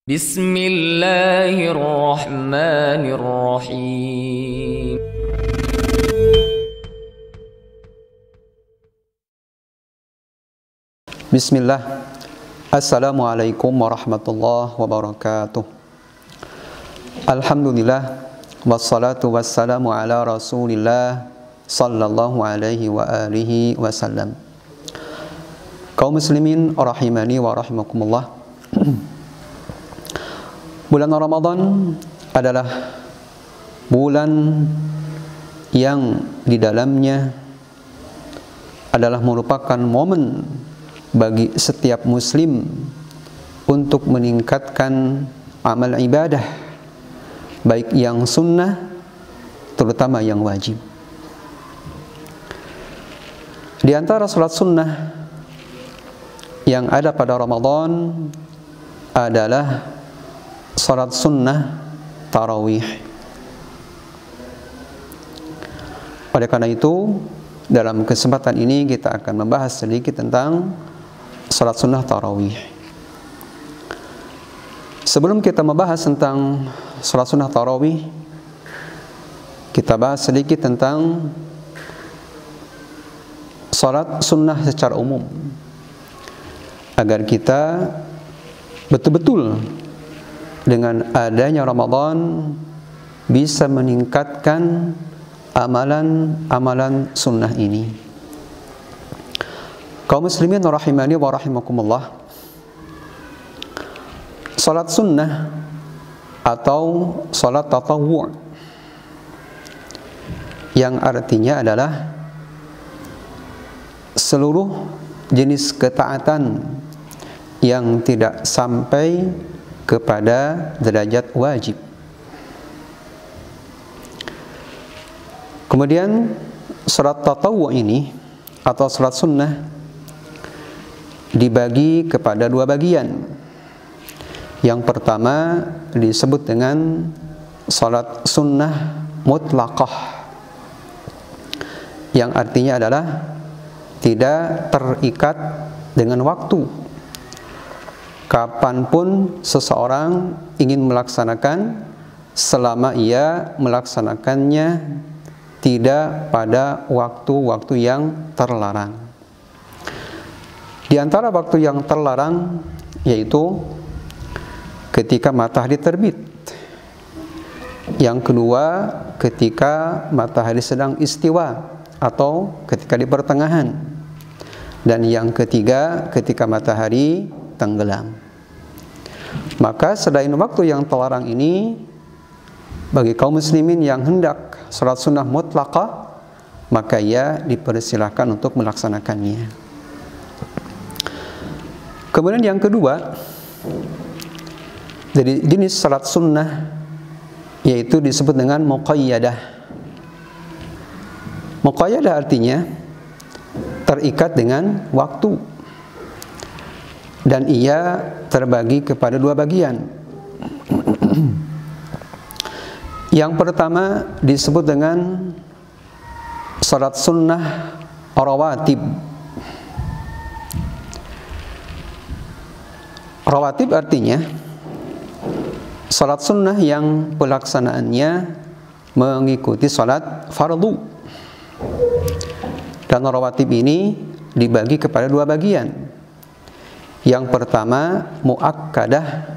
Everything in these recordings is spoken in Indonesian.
Bismillahirrahmanirrahim. Bismillah. Assalamualaikum warahmatullahi wabarakatuh. Alhamdulillah, wassalatu wassalamu ala rasulillah sallallahu alaihi wa alihi wasallam. Kaum muslimin rahimani wa rahimakumullah. Bulan Ramadan adalah bulan yang di dalamnya adalah merupakan momen bagi setiap muslim untuk meningkatkan amal ibadah, baik yang sunnah terutama yang wajib. Di antara salat sunnah yang ada pada Ramadan adalah salat sunnah tarawih. Oleh karena itu, dalam kesempatan ini kita akan membahas sedikit tentang salat sunnah tarawih. Sebelum kita membahas tentang salat sunnah tarawih, kita bahas sedikit tentang salat sunnah secara umum, agar kita betul-betul dengan adanya Ramadan bisa meningkatkan amalan-amalan sunnah ini. Kaum muslimin rahimani wa rahimakumullah, salat sunnah atau salat tatawwu' yang artinya adalah seluruh jenis ketaatan yang tidak sampai kepada derajat wajib. Kemudian salat tatawwu' ini atau salat sunnah dibagi kepada dua bagian. Yang pertama disebut dengan salat sunnah mutlaqah, yang artinya adalah tidak terikat dengan waktu. Kapanpun seseorang ingin melaksanakan, selama ia melaksanakannya tidak pada waktu-waktu yang terlarang. Di antara waktu yang terlarang yaitu ketika matahari terbit. Yang kedua, ketika matahari sedang istiwa atau ketika di pertengahan. Dan yang ketiga, ketika matahari tenggelam. Maka selain waktu yang terlarang ini, bagi kaum muslimin yang hendak salat sunnah mutlaqah, maka ia dipersilahkan untuk melaksanakannya. Kemudian yang kedua, dari jenis salat sunnah yaitu disebut dengan muqayyadah. Muqayyadah artinya terikat dengan waktu, dan ia terbagi kepada dua bagian. Yang pertama disebut dengan salat sunnah rawatib. Rawatib artinya salat sunnah yang pelaksanaannya mengikuti salat fardu. Dan rawatib ini dibagi kepada dua bagian. Yang pertama muakkadah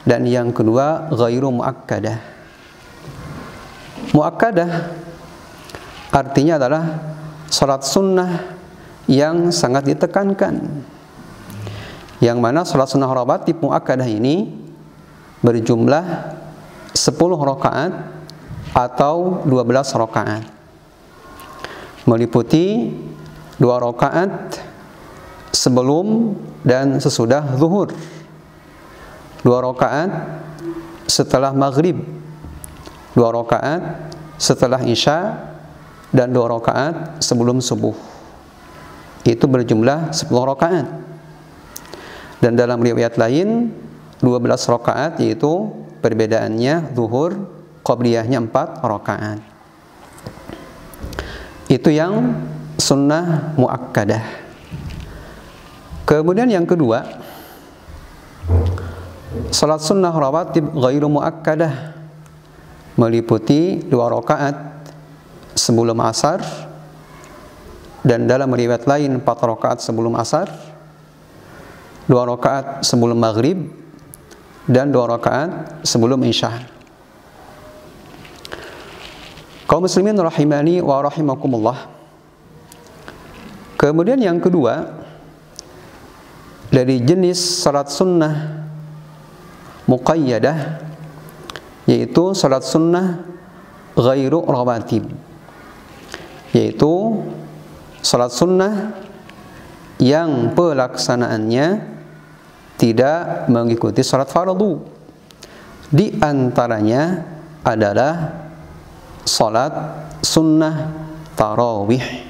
dan yang kedua ghairu muakkadah. Muakkadah artinya adalah salat sunnah yang sangat ditekankan, yang mana salat sunnah rawatib muakkadah ini berjumlah 10 rakaat atau 12 rakaat, meliputi 2 rakaat sebelum dan sesudah zuhur, 2 rakaat setelah maghrib, 2 rakaat setelah isya, dan 2 rakaat sebelum subuh. Itu berjumlah 10 rakaat. Dan dalam riwayat lain 12 rakaat, yaitu perbedaannya zuhur qabliyahnya 4 rakaat. Itu yang sunnah muakkadah. Kemudian yang kedua, Salat sunnah rawatib ghairu muakkadah meliputi 2 rakaat sebelum asar, dan dalam riwayat lain 4 rakaat sebelum asar, 2 rakaat sebelum maghrib, dan 2 rakaat sebelum isya. Kaum muslimin rahimani wa rahimakumullah. Kemudian yang kedua, dari jenis salat sunnah muqayyadah, yaitu salat sunnah ghairu rawatib, yaitu salat sunnah yang pelaksanaannya tidak mengikuti salat fardu. Di antaranya adalah salat sunnah tarawih.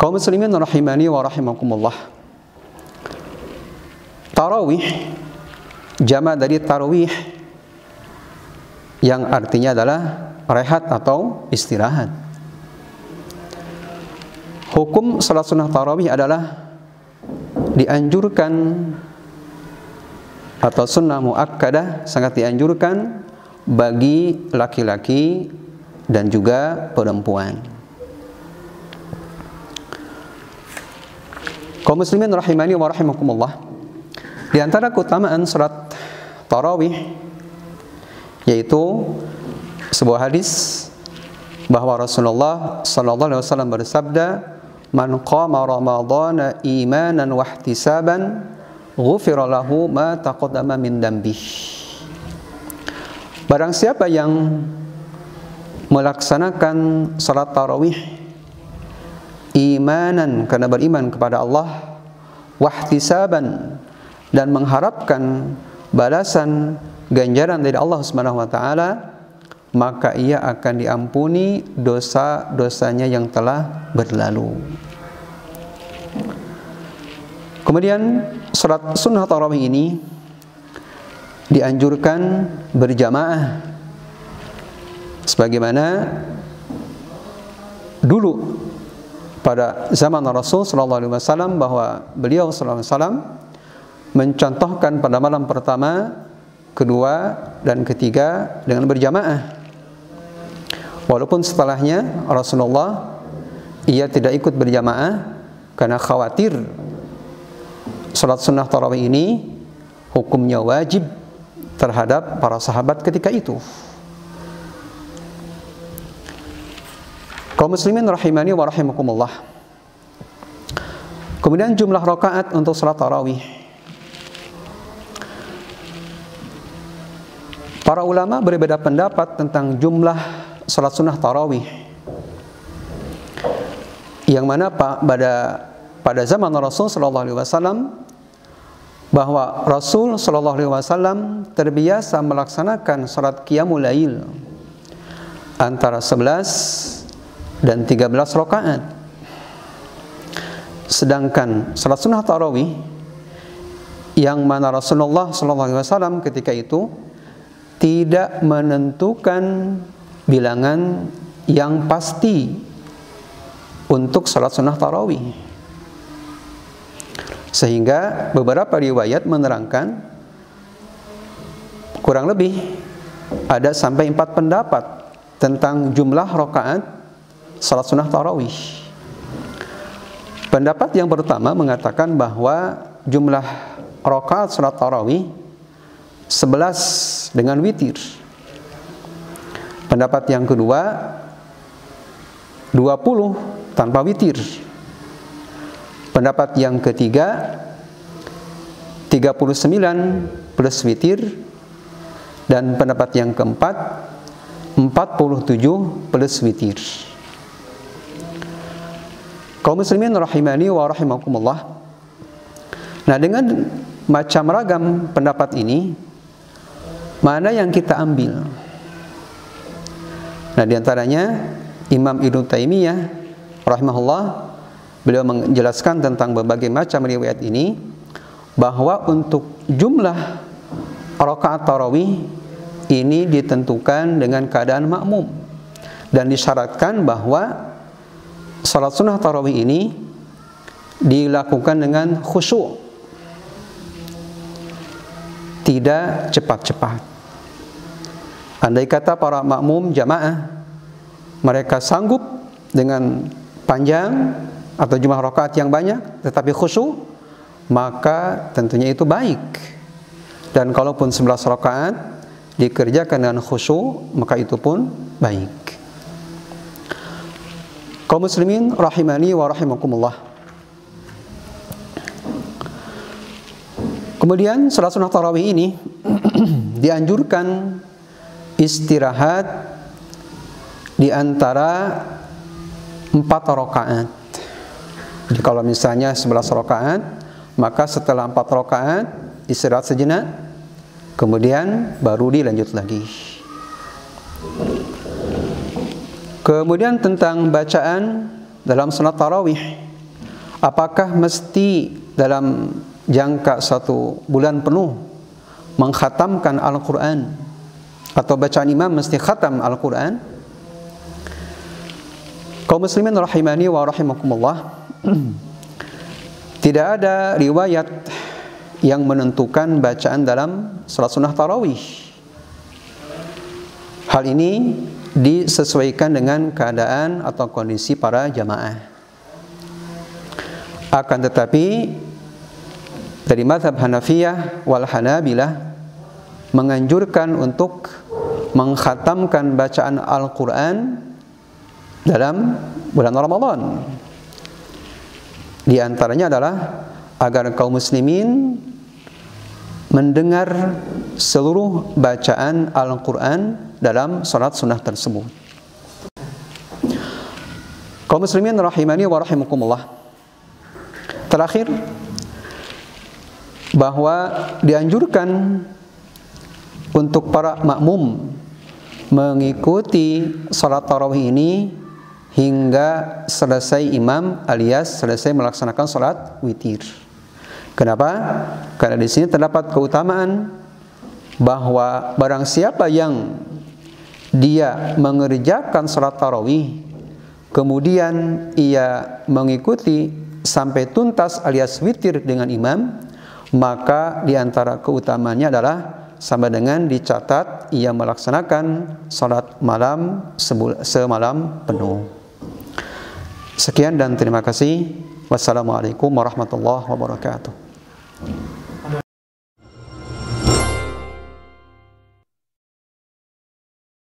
Kaum muslimin rahimani wa rahimakumullah. Tarawih jama' dari tarawih, yang artinya adalah rehat atau istirahat. Hukum salat sunnah tarawih adalah dianjurkan, atau sunnah muakkadah sangat dianjurkan bagi laki-laki dan juga perempuan. Kaum muslimin rahimani wa rahimakumullah, di antara keutamaan salat tarawih yaitu sebuah hadis bahwa Rasulullah sallallahu alaihi wasallam bersabda, "Man qama ramadhana imanan wa ihtisaban, ghufira lahu ma taqaddama min dambih." Barang siapa yang melaksanakan salat tarawih imanan, karena beriman kepada Allah, wahtisaban, dan mengharapkan balasan ganjaran dari Allah Subhanahu wa taala, maka ia akan diampuni dosa-dosanya yang telah berlalu. Kemudian salat sunnah tarawih ini dianjurkan berjamaah, sebagaimana dulu pada zaman Rasul sallallahu alaihi wasallam, bahwa beliau sallallahu alaihi wasallam mencontohkan pada malam pertama, kedua, dan ketiga dengan berjamaah. Walaupun setelahnya Rasulullah ia tidak ikut berjamaah karena khawatir salat sunnah tarawih ini hukumnya wajib terhadap para sahabat ketika itu. Kaum muslimin rahimani wa rahimakumullah. Kemudian jumlah rakaat untuk salat tarawih. Para ulama berbeda pendapat tentang jumlah salat sunnah tarawih, yang mana pada zaman Rasul sallallahu alaihi wasallam, bahwa Rasul sallallahu alaihi wasallam terbiasa melaksanakan salat qiyamul lail antara 11 dan 13 rakaat. Sedangkan salat sunnah tarawih, yang mana Rasulullah sallallahu alaihi wasallam ketika itu tidak menentukan bilangan yang pasti untuk salat sunnah tarawih, sehingga beberapa riwayat menerangkan kurang lebih ada sampai 4 pendapat tentang jumlah rakaat salat sunnah tarawih. Pendapat yang pertama mengatakan bahwa jumlah rakaat salat tarawih 11 dengan witir. Pendapat yang kedua 20 tanpa witir. Pendapat yang ketiga 39 plus witir. Dan pendapat yang keempat 47 plus witir. Kaum muslimin rahimani wa rahimakumullah. Nah, dengan macam ragam pendapat ini, mana yang kita ambil? Nah, diantaranya Imam Ibnu Taimiyah rahimahullah, beliau menjelaskan tentang berbagai macam riwayat ini, bahwa untuk jumlah rakaat tarawih ini ditentukan dengan keadaan makmum, dan disyaratkan bahwa salat sunnah tarawih ini dilakukan dengan khusyuk, tidak cepat-cepat. Andai kata para makmum jamaah mereka sanggup dengan panjang atau jumlah rakaat yang banyak tetapi khusyuk, maka tentunya itu baik. Dan kalaupun 11 rakaat dikerjakan dengan khusyuk, maka itu pun baik. Kaum muslimin rahimani wa rahimakumullah. Kemudian salat sunnah tarawih ini dianjurkan istirahat di antara 4 rakaat. Jadi kalau misalnya 11 rakaat, maka setelah 4 rakaat istirahat sejenak, kemudian baru dilanjut lagi. Kemudian tentang bacaan dalam salat tarawih, apakah mesti dalam jangka 1 bulan penuh mengkhatamkan Al-Quran, atau bacaan imam mesti khatam Al-Quran? Kaum muslimin rahimani wa rahimakumullah, tidak ada riwayat yang menentukan bacaan dalam salat sunnah tarawih. Hal ini disesuaikan dengan keadaan atau kondisi para jamaah. Akan tetapi dari mazhab Hanafiyah wal Hanabilah menganjurkan untuk mengkhatamkan bacaan Al-Quran dalam bulan Ramadan. Di antaranya adalah agar kaum muslimin mendengar seluruh bacaan Al-Quran dalam salat sunnah tersebut. Kaum muslimin rahimani wa rahimakumullah. Terakhir, bahwa dianjurkan untuk para makmum mengikuti salat tarawih ini hingga selesai imam, alias selesai melaksanakan salat witir. Kenapa? Karena di sini terdapat keutamaan bahwa barang siapa yang dia mengerjakan salat tarawih kemudian ia mengikuti sampai tuntas alias witir dengan imam, maka di antara keutamanya adalah sama dengan dicatat ia melaksanakan salat malam semalam penuh. Sekian dan terima kasih. Wassalamualaikum warahmatullahi wabarakatuh.